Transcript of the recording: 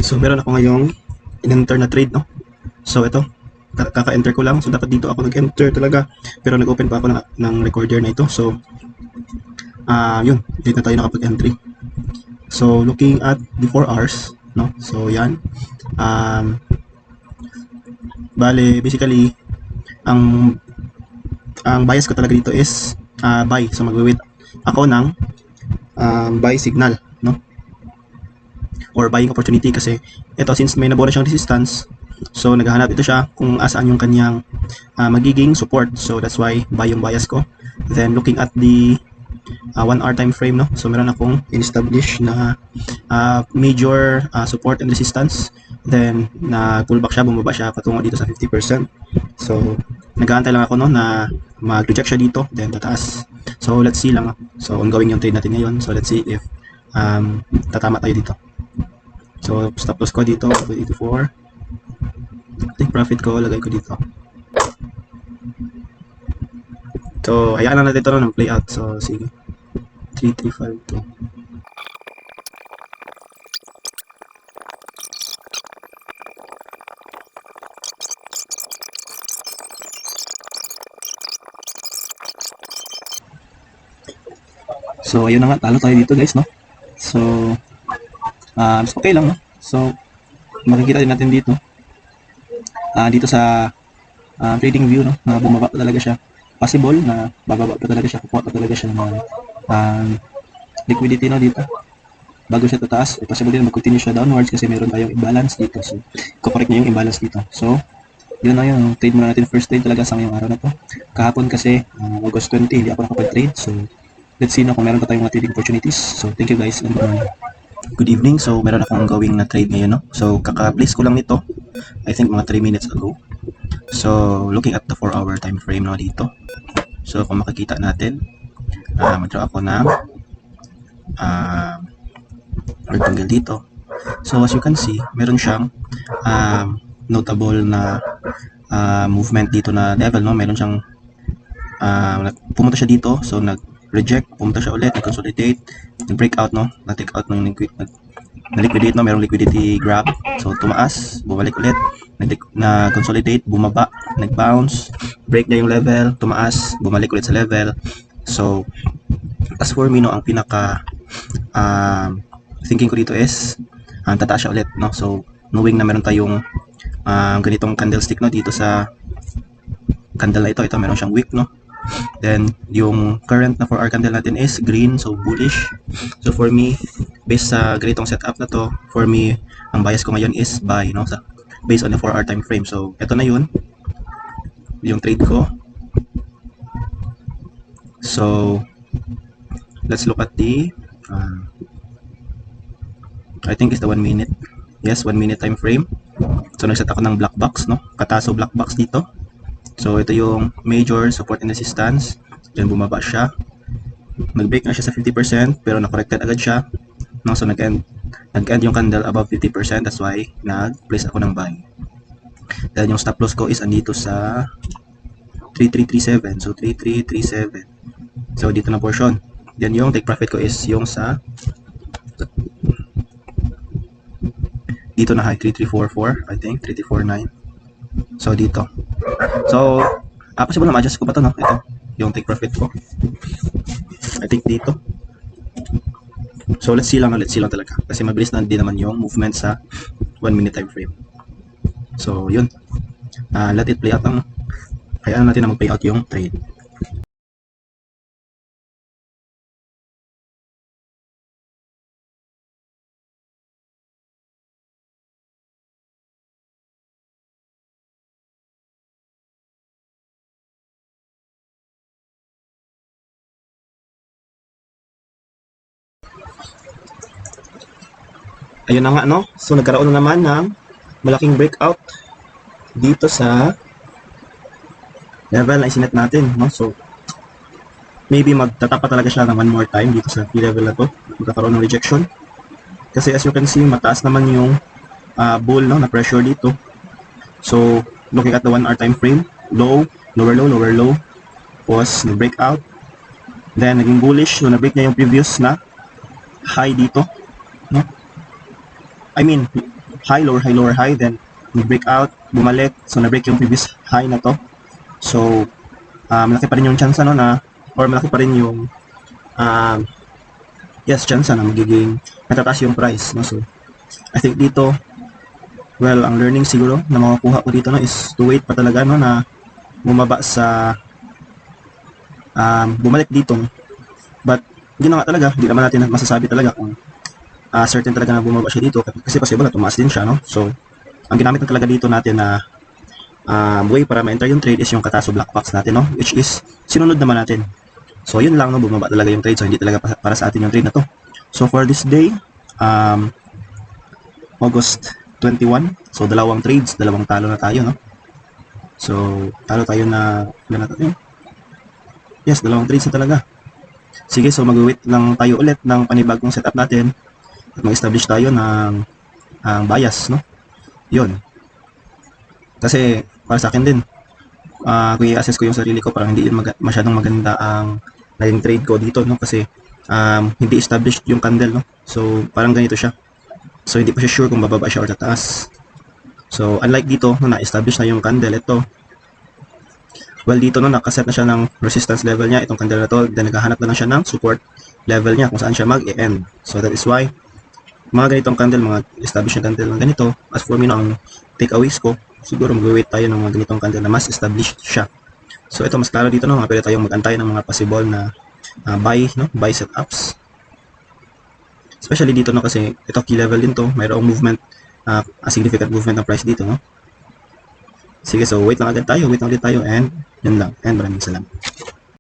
So meron ako ngayong in-enter na trade, no? So ito, kaka-enter ko lang. So dapat dito ako nag-enter talaga. Pero nag-open pa ako ng recorder na ito. So yun, dito na tayo nakapag-entry. So looking at the 4 hours, no? So yan. Bale, basically ang bias ko talaga dito is buy. So magwi-wait ako ng buy signal, no? Or buying opportunity kasi ito, since may nabuo na siyang resistance, so naghahanap ito siya kung asaan yung kanyang magiging support. So that's why buy yung bias ko. Then looking at the 1 hour time frame, no? So meron akong in-establish na major support and resistance. Then na pullback siya, bumaba siya patungo dito sa 50%. So nag-aantay lang ako, no, na mag-reject siya dito, then tataas. So let's see lang. So ongoing yung trade natin ngayon. So let's see if tatama tayo dito. So stop loss ko dito 84. Take profit ko, lagay ko dito. So hayaan na natin ito ng play out. So sige, 3352. So ayun na nga, talo tayo dito guys, no? So okay lang, no? So makikita din natin dito dito sa trading view, no, na bumaba pa talaga siya. Possible na bababa pa talaga siya, kukuha pa talaga siya ng liquidity, no, dito bago siya tataas. Possible din mag-continue siya downwards kasi meron tayong imbalance dito. So correct niya yung imbalance dito. So yun na yun, trade muna natin. First trade talaga sa ngayong araw na to. Kahapon kasi August 20, hindi ako nakapag-trade. So let's see, no, kung meron pa tayong mga trading opportunities. So thank you guys, and good evening. So meron akong gawing na trade ngayon, no? So kaka-place ko lang nito, I think mga 3 minutes ago. So looking at the 4 hour time frame, no, dito. So kung makikita natin, mag-draw ako ng rectangle dito. So as you can see, meron siyang notable na movement dito na level, no? Meron siyang pumunta siya dito, so nag-reject, pumunta siya ulit, nag-consolidate, nag-breakout, no? Na-take out ng na-liquidate, no? Merong liquidity grab, so tumaas, bumalik ulit, na-consolidate, bumaba, nag-bounce, break niya yung level, tumaas, bumalik ulit sa level. So as for me, no, ang pinaka thinking ko dito is tataas siya ulit, no? So knowing na meron tayong ganitong candlestick, no, dito sa candle na ito meron siyang wick, no? Then yung current na 4 hour candle natin is green, so bullish. So for me, based sa ganitong setup na to, for me ang bias ko ngayon is buy, no, sa based on the 4 hour time frame. So ito na yun yung trade ko. So let's look at the I think it's the 1 minute. Yes, 1 minute time frame. So nagset ako ng black box, no? Kataso black box dito. So ito yung major support and resistance. Diyan bumaba siya. Nag-break na siya sa 50% pero na-corrected agad siya. No? So nag-end yung candle above 50%. That's why nag-place ako ng buy. Then yung stop loss ko is andito sa 3337. So 3337. So dito na portion. Then yung take profit ko is yung sa dito na high, 3344, I think 3349. So dito. So possible na ma-adjust ko pa to, no? Ito yung take profit ko, I think dito. So let's see lang talaga kasi mabilis na din naman yung movement sa 1 minute time frame. So yun, let it play out lang. Hayaan natin na mag-play out yung trade. Ayun na nga, no? So nagkaroon na naman ng malaking breakout dito sa level na isinet natin, no? So maybe magtatapa talaga siya ng one more time dito sa key level na to. Magkakaroon ng rejection kasi as you can see, mataas naman yung bull, no, na pressure dito. So looking at the 1 hour time frame, low, lower low, was na breakout, then naging bullish, so na-break niya yung previous na high dito, no? I mean, high, lower high, then nag-break out, bumalik, so na-break yung previous high na to. So, malaki pa rin yung chance na, or malaki pa rin yung chance na magiging matataas yung price, no? So, I think dito, well, ang learning siguro na makukuha ko dito, no, is to wait pa talaga, no, na bumaba sa bumalik dito. But hindi na nga talaga, hindi naman natin masasabi talaga kung certain talaga na bumaba siya dito, kasi possible na tumaas din siya, no? So, ang ginamit na talaga dito natin na way para ma-enter yung trade is yung Kataso Black Box natin, no? Which is, sinunod naman natin. So, yun lang, no? Bumaba talaga yung trade. So, hindi talaga para sa atin yung trade na to. So, for this day, August 21. So, dalawang trades, dalawang talo na tayo, no? So, talo tayo na, ilan na tayo? Yes, dalawang trades na talaga. Sige, so mag-wait lang tayo ulit ng panibagong setup natin at mag-establish tayo ng bias, no? Yun. Kasi, para sa akin din, kung i-assess ko yung sarili ko, parang hindi yun masyadong maganda ang naging trade ko dito, no? Kasi, hindi established yung candle, no? So, parang ganito siya. So, hindi pa siya sure kung bababa siya or tataas. So, unlike dito, no, na-establish na yung candle, ito. Well, dito, no, nakaset na siya ng resistance level niya, itong candle na to, then naghahanap na lang siya ng support level niya kung saan siya mag-e-end. So, that is why, mga ganitong candle, mga established na candle na ganito, as for me, no, ang takeaways ko, siguro mag-wait tayo ng mga ganitong candle na mas established siya. So, ito, mas klaro dito, no, pwede tayong mag-antay ng mga possible na buy setups. Especially dito, no, kasi ito key level din to, mayroong movement, a significant movement ng price dito, no. Sige, so wait lang agad tayo, wait lang ulit tayo, and yun lang, and maraming salamat.